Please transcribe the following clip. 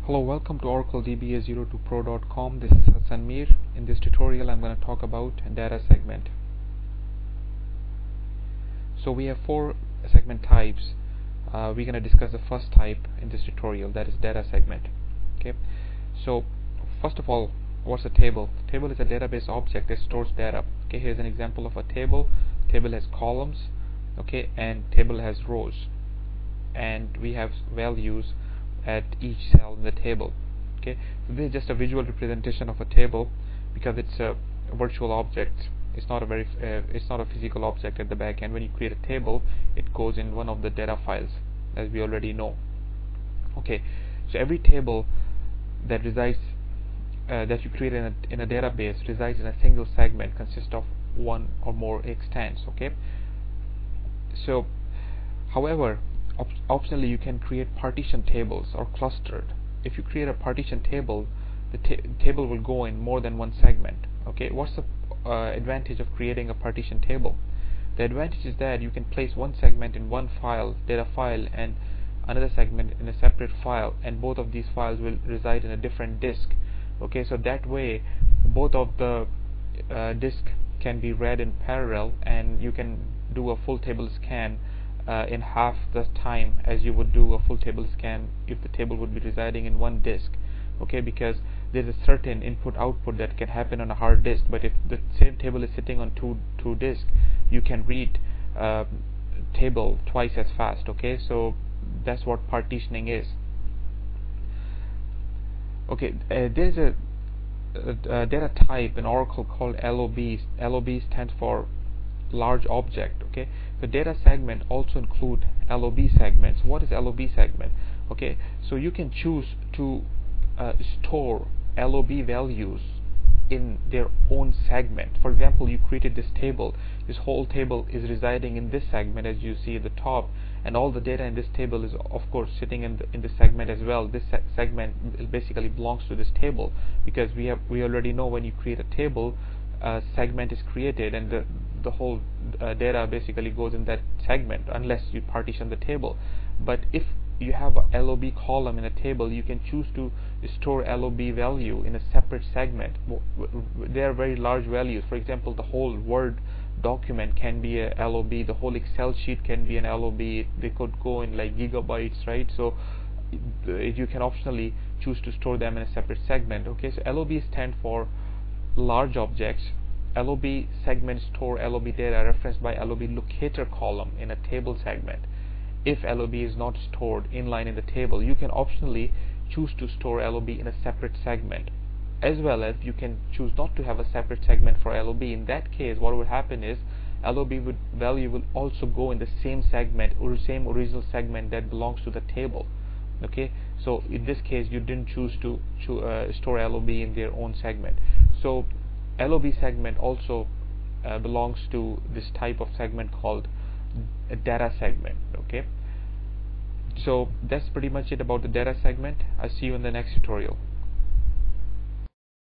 Hello, welcome to Oracle DBA02pro.com. This is Hassan Mir. In this tutorial I'm going to talk about data segment. So we have four segment types. We're going to discuss the first type in this tutorial, that is data segment. Okay. So first of all, what's a table? Table is a database object that stores data. Okay, here's an example of a table. Table has columns, okay, and table has rows, and we have values at each cell in the table. Okay, so this is just a visual representation of a table because it's a virtual object. It's not a physical object at the back end. When you create a table, it goes in one of the data files, as we already know. Okay, so every table that resides that you create in a database resides in a single segment, consists of one or more extents. Okay, so however, optionally you can create partition tables or clustered. If you create a partition table, the table will go in more than one segment. Okay, what's the advantage of creating a partition table? The advantage is that you can place one segment in one file, data file, and another segment in a separate file, and both of these files will reside in a different disk. Okay, so that way both of the disk can be read in parallel, and you can do a full table scan in half the time as you would do a full table scan if the table would be residing in one disk. Okay, because there's a certain input-output that can happen on a hard disk, but if the same table is sitting on two disks, you can read table twice as fast. Okay, so that's what partitioning is. Okay, there's a data type in Oracle called LOB. LOB stands for large object. Okay, so data segment also include LOB segments. What is LOB segment? Okay, so you can choose to store LOB values in their own segment. For example, you created this table. This whole table is residing in this segment, as you see at the top, and all the data in this table is of course sitting in the segment as well. This segment basically belongs to this table, because we already know when you create a table, segment is created, and the whole data basically goes in that segment unless you partition the table. But if you have a LOB column in a table, you can choose to store LOB value in a separate segment. They are very large values. For example, the whole Word document can be a LOB, the whole Excel sheet can be an LOB. They could go in like gigabytes, right? So you can optionally choose to store them in a separate segment. Okay, so LOB stand for large objects. LOB segments store LOB data referenced by LOB locator column in a table segment. If LOB is not stored inline in the table, you can optionally choose to store LOB in a separate segment, as well as you can choose not to have a separate segment for LOB. In that case, what would happen is LOB value will also go in the same segment or same original segment that belongs to the table. Okay, so in this case you didn't choose to store LOB in their own segment. So LOB segment also belongs to this type of segment called a data segment. Okay, so that's pretty much it about the data segment. I'll see you in the next tutorial.